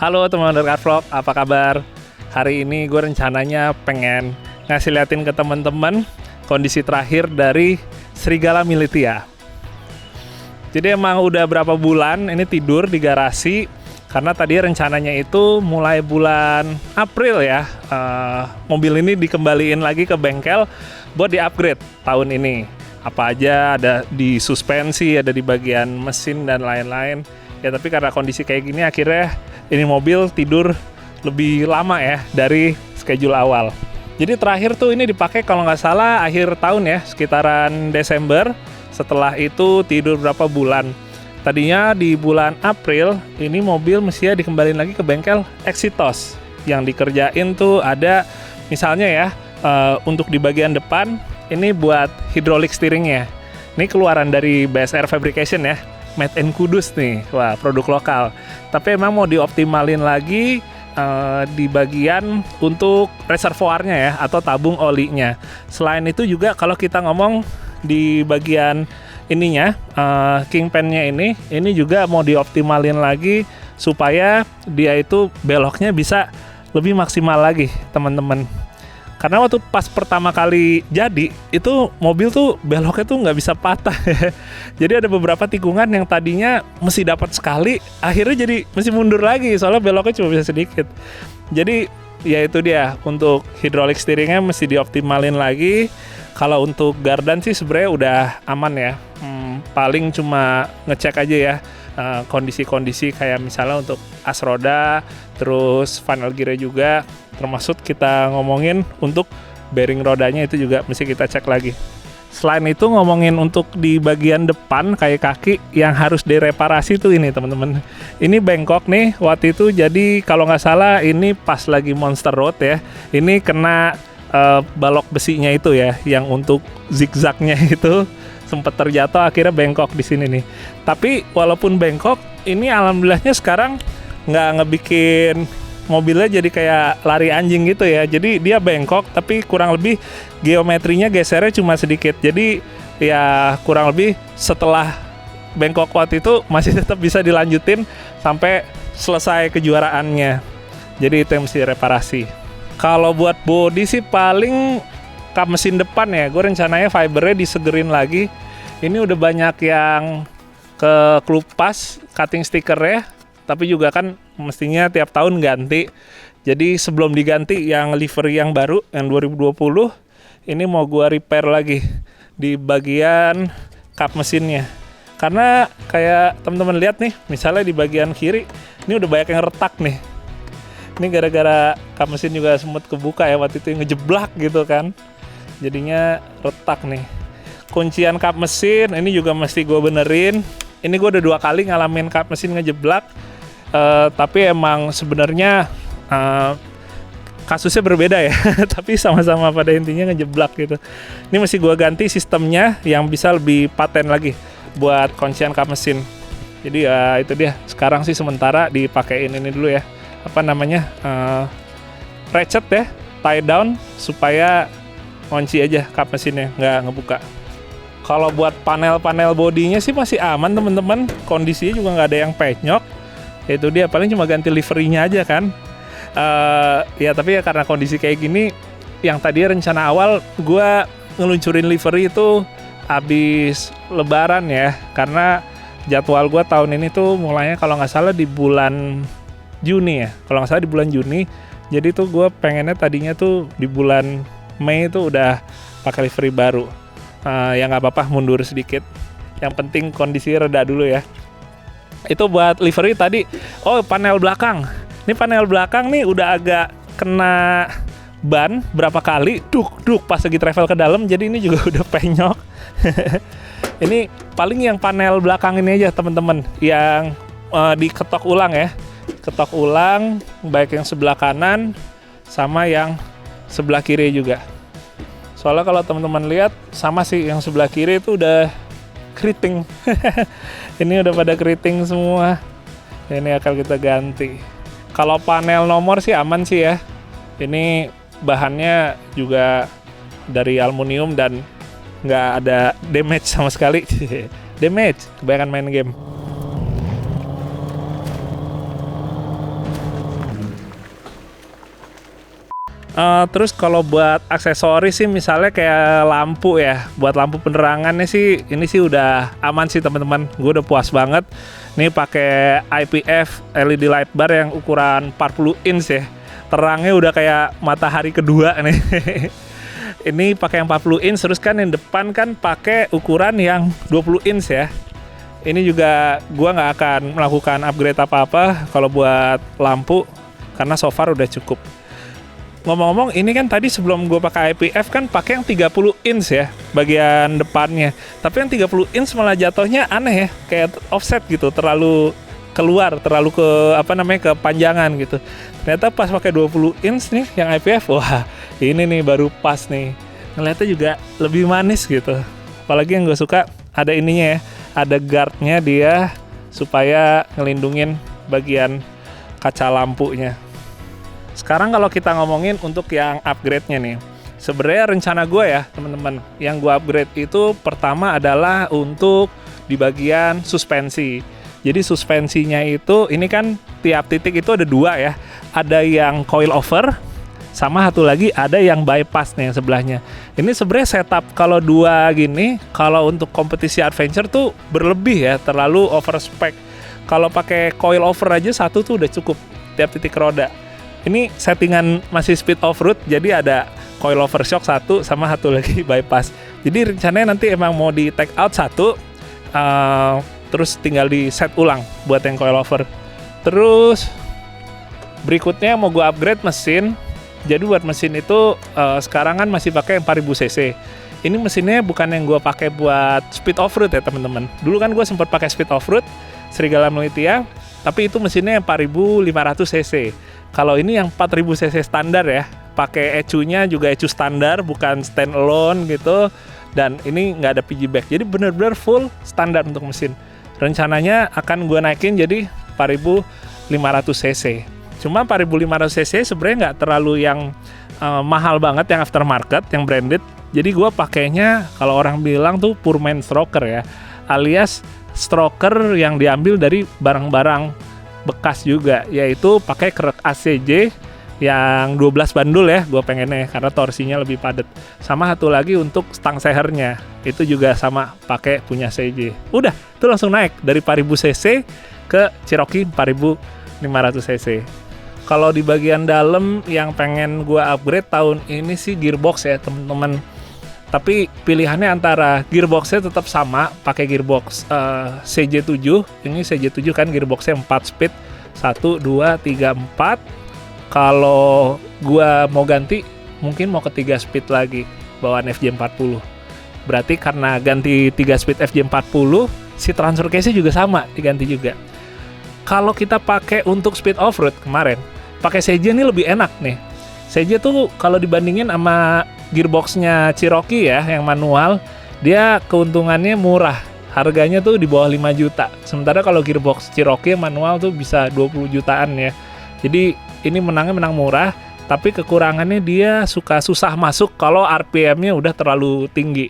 Halo teman Undercard Vlog, apa kabar? Hari ini gue rencananya pengen ngasih liatin ke teman-teman kondisi terakhir dari Serigala Militia. Jadi emang udah berapa bulan ini tidur di garasi, karena tadi rencananya itu mulai bulan April ya, mobil ini dikembaliin lagi ke bengkel buat di-upgrade tahun ini. Apa aja ada di suspensi, ada di bagian mesin dan lain-lain. Ya tapi karena kondisi kayak gini akhirnya ini mobil tidur lebih lama ya dari schedule awal. Jadi terakhir tuh ini dipakai kalau nggak salah akhir tahun ya, sekitaran Desember. Setelah itu tidur berapa bulan. Tadinya di bulan April ini mobil mestinya dikembaliin lagi ke bengkel Exitos. Yang dikerjain tuh ada misalnya ya, untuk di bagian depan ini buat hydraulic steeringnya. Ini keluaran dari BSR Fabrication ya, made in Kudus nih, wah produk lokal. Tapi emang mau dioptimalin lagi di bagian untuk reservoirnya ya, atau tabung olinya. Selain itu juga kalau kita ngomong di bagian ininya, kingpan-nya ini juga mau dioptimalin lagi supaya dia itu beloknya bisa lebih maksimal lagi teman-teman. Karena waktu pas pertama kali jadi, itu mobil tuh beloknya tuh nggak bisa patah ya. Jadi ada beberapa tikungan yang tadinya mesti dapat sekali, akhirnya jadi mesti mundur lagi, soalnya beloknya cuma bisa sedikit. Jadi ya itu dia, untuk hydraulic steeringnya mesti dioptimalin lagi. Kalau untuk gardan sih sebenarnya udah aman ya. Paling cuma ngecek aja ya kondisi-kondisi kayak misalnya untuk as roda, terus final gear juga. Termasuk kita ngomongin untuk bearing rodanya itu juga mesti kita cek lagi. Selain itu ngomongin untuk di bagian depan kayak kaki yang harus direparasi tuh ini teman-teman. Ini bengkok nih waktu itu, jadi kalau nggak salah ini pas lagi Monster Road ya. Ini kena balok besinya itu ya, yang untuk zigzagnya itu sempat terjatuh, akhirnya bengkok di sini nih. Tapi walaupun bengkok, ini alhamdulillahnya sekarang nggak ngebikin mobilnya jadi kayak lari anjing gitu ya. Jadi dia bengkok tapi kurang lebih geometrinya gesernya cuma sedikit. Jadi ya kurang lebih setelah bengkok waktu itu masih tetap bisa dilanjutin sampai selesai kejuaraannya. Jadi itu yang mesti reparasi. Kalau buat body sih paling kap mesin depan ya, gue rencananya fibernya disegerin lagi. Ini udah banyak yang kekelupas cutting stickernya, tapi juga kan mestinya tiap tahun ganti. Jadi sebelum diganti yang livery yang baru yang 2020, ini mau gua repair lagi di bagian kap mesinnya. Karena kayak teman-teman lihat nih, misalnya di bagian kiri ini udah banyak yang retak nih. Ini gara-gara kap mesin juga sempat kebuka ya waktu itu, ngejeblak gitu kan. Jadinya retak nih. Kuncian kap mesin ini juga mesti gua benerin. Ini gua udah 2 kali ngalamin kap mesin ngejeblak. Tapi emang sebenarnya kasusnya berbeda ya. Tapi sama-sama pada intinya ngejeblak gitu. Ini mesti gua ganti sistemnya yang bisa lebih paten lagi buat kuncian kap mesin. Jadi ya itu dia. Sekarang sih sementara dipakein ini dulu ya. Apa namanya? Ratchet ya, tie down supaya kunci aja kap mesinnya, nggak ngebuka. Kalau buat panel-panel bodinya sih masih aman teman-teman. Kondisinya juga nggak ada yang penyok. Itu dia, paling cuma ganti liverynya aja kan. Ya tapi ya karena kondisi kayak gini, yang tadi rencana awal gue ngeluncurin livery itu habis lebaran ya, karena jadwal gue tahun ini tuh mulainya kalau nggak salah di bulan Juni ya, kalau nggak salah di bulan Juni. Jadi tuh gue pengennya tadinya tuh di bulan Mei itu udah pakai livery baru. Ya nggak apa-apa mundur sedikit, yang penting kondisinya reda dulu ya. Itu buat livery tadi. Oh, panel belakang. Ini panel belakang nih udah agak kena ban berapa kali. Duk pas lagi travel ke dalam. Jadi ini juga udah penyok. Ini paling yang panel belakang ini aja teman-teman, yang diketok ulang ya. Ketok ulang baik yang sebelah kanan sama yang sebelah kiri juga. Soalnya kalau teman-teman lihat sama sih, yang sebelah kiri itu udah keriting. Ini udah pada keriting semua. Ini akan kita ganti. Kalau panel nomor sih aman sih ya. Ini bahannya juga dari aluminium dan nggak ada damage sama sekali. Damage, kebanyakan main game. Terus kalau buat aksesoris sih misalnya kayak lampu ya, buat lampu penerangannya sih ini sih udah aman sih teman-teman. Gue udah puas banget. Nih pakai IPF LED light bar yang ukuran 40 inch ya. Terangnya udah kayak matahari kedua nih. Ini pakai yang 40 inch, terus kan yang depan kan pakai ukuran yang 20 inch ya. Ini juga gua nggak akan melakukan upgrade apa-apa kalau buat lampu karena so far udah cukup. Ngomong-ngomong, ini kan tadi sebelum gue pakai IPF kan pakai yang 30 inch ya bagian depannya. Tapi yang 30 inch malah jatuhnya aneh ya, kayak offset gitu, terlalu keluar, terlalu kepanjangan gitu. Ternyata pas pakai 20 inch nih yang IPF, wah ini nih baru pas nih. Ngeliatnya juga lebih manis gitu. Apalagi yang gue suka ada ininya ya, ada guardnya dia supaya ngelindungin bagian kaca lampunya. Sekarang kalau kita ngomongin untuk yang upgrade-nya nih, sebenarnya rencana gue ya teman-teman, yang gue upgrade itu pertama adalah untuk di bagian suspensi. Jadi suspensinya itu, ini kan tiap titik itu ada dua ya, ada yang coil over, sama satu lagi ada yang bypass nih yang sebelahnya. Ini sebenarnya setup kalau dua gini, kalau untuk kompetisi adventure tuh berlebih ya, terlalu over spec. Kalau pakai coil over aja satu tuh udah cukup tiap titik roda. Ini settingan masih speed off road, jadi ada coil over shock satu sama satu lagi bypass. Jadi rencananya nanti emang mau di take out satu, terus tinggal di set ulang buat yang coil over. Terus berikutnya mau gue upgrade mesin. Jadi buat mesin itu sekarang kan masih pakai yang 4000 cc. Ini mesinnya bukan yang gue pakai buat speed off road ya teman-teman. Dulu kan gue sempat pakai speed off road Serigala Militia, tapi itu mesinnya yang 4500 cc. Kalau ini yang 4000 cc standar ya, pakai ECU-nya juga ECU standar, bukan stand alone gitu. Dan ini nggak ada piggyback, jadi benar-benar full standar untuk mesin. Rencananya akan gue naikin jadi 4500 cc. Cuma 4500 cc sebenarnya nggak terlalu yang mahal banget, yang aftermarket, yang branded. Jadi gue pakainya kalau orang bilang tuh poor man stroker ya, alias stroker yang diambil dari barang-barang bekas juga, yaitu pakai kerek ACJ yang 12 bandul ya, gue pengennya karena torsinya lebih padat. Sama satu lagi untuk stang sehernya, itu juga sama pakai punya CJ. Udah, itu langsung naik dari 4000 cc ke Cherokee 4500 cc. Kalau di bagian dalam yang pengen gue upgrade tahun ini sih gearbox ya teman-teman. Tapi pilihannya antara gearboxnya tetap sama, pakai gearbox CJ7. Ini CJ7 kan gearboxnya 4 speed, 1, 2, 3, 4. Kalau gua mau ganti, mungkin mau ke 3 speed lagi, bawaan FJ40. Berarti karena ganti 3 speed FJ40, si transfer case-nya juga sama, diganti juga. Kalau kita pakai untuk speed off-road kemarin, pakai CJ ini lebih enak nih. CJ tuh kalau dibandingin sama gearboxnya Cherokee ya, yang manual, dia keuntungannya murah. Harganya tuh di bawah 5 juta. Sementara kalau gearbox Cherokee manual tuh bisa 20 jutaan ya. Jadi ini menang murah, tapi kekurangannya dia suka susah masuk kalau RPM-nya udah terlalu tinggi.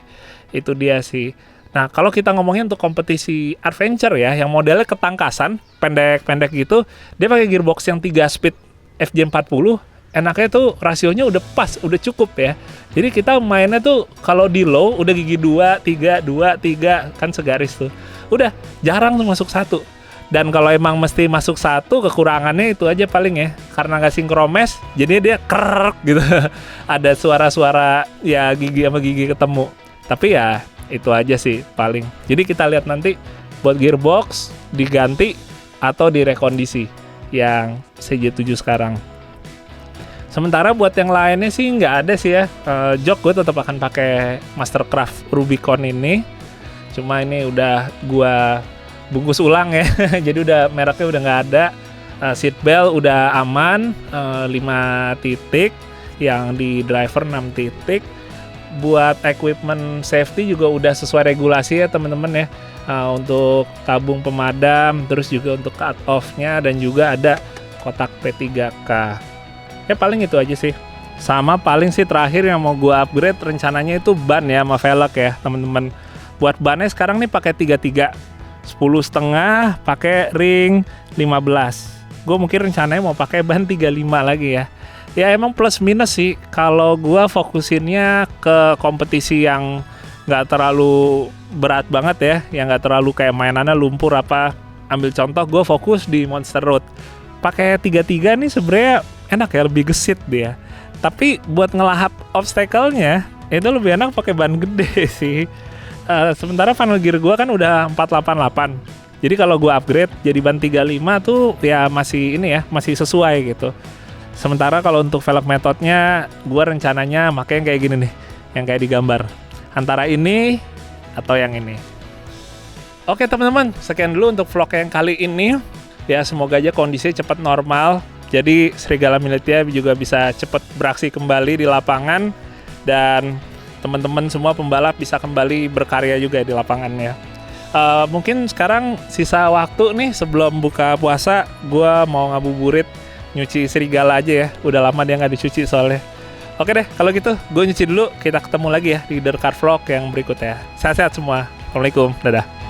Itu dia sih. Nah, kalau kita ngomongin untuk kompetisi adventure ya, yang modelnya ketangkasan, pendek-pendek gitu, dia pakai gearbox yang 3 speed FJ40, enaknya tuh rasionya udah pas, udah cukup ya. Jadi kita mainnya tuh kalau di low udah gigi 2, 3, 2, 3 kan segaris tuh. Udah jarang tuh masuk satu. Dan kalau emang mesti masuk satu, kekurangannya itu aja paling ya. Karena nggak sinkromes, jadinya dia krrrk gitu. Ada suara-suara ya gigi sama gigi ketemu. Tapi ya itu aja sih paling. Jadi kita lihat nanti buat gearbox diganti atau direkondisi yang CJ7 sekarang. Sementara buat yang lainnya sih nggak ada sih ya. Jok gue tetap akan pakai Mastercraft Rubicon ini. Cuma ini udah gue bungkus ulang ya. Jadi udah mereknya udah nggak ada. Seatbelt udah aman, 5 titik. Yang di driver 6 titik. Buat equipment safety juga udah sesuai regulasi ya teman-teman ya. Untuk tabung pemadam, terus juga untuk cut off-nya, dan juga ada kotak P3K. Ya paling itu aja sih. Sama paling sih terakhir yang mau gue upgrade rencananya itu ban ya sama velg ya teman-teman. Buat bannya sekarang nih pakai 33, 10,5 pakai ring 15. Gue mungkin rencananya mau pakai ban 35 lagi ya. Ya emang plus minus sih. Kalau gua fokusinnya ke kompetisi yang nggak terlalu berat banget ya, yang nggak terlalu kayak mainannya lumpur apa. Ambil contoh, gue fokus di Monster Road. Pakai 33 nih sebenarnya enak ya, lebih gesit dia. Tapi buat ngelahap obstacle-nya itu lebih enak pakai ban gede sih. Sementara Final Gear gue kan udah 488. Jadi kalau gue upgrade jadi ban 35 tuh ya masih ini ya, masih sesuai gitu. Sementara kalau untuk velg metodenya, gue rencananya pakai yang kayak gini nih, yang kayak digambar. Antara ini atau yang ini. Oke teman-teman, sekian dulu untuk vlog yang kali ini. Ya semoga aja kondisi cepat normal. Jadi Serigala Militia juga bisa cepat beraksi kembali di lapangan. Dan teman-teman semua pembalap bisa kembali berkarya juga di lapangannya. Mungkin sekarang sisa waktu nih sebelum buka puasa, gue mau ngabuburit nyuci serigala aja ya. Udah lama dia nggak dicuci soalnya. Oke deh, kalau gitu gue nyuci dulu. Kita ketemu lagi ya di The Car Vlog yang berikutnya. Sehat-sehat semua. Assalamualaikum, dadah.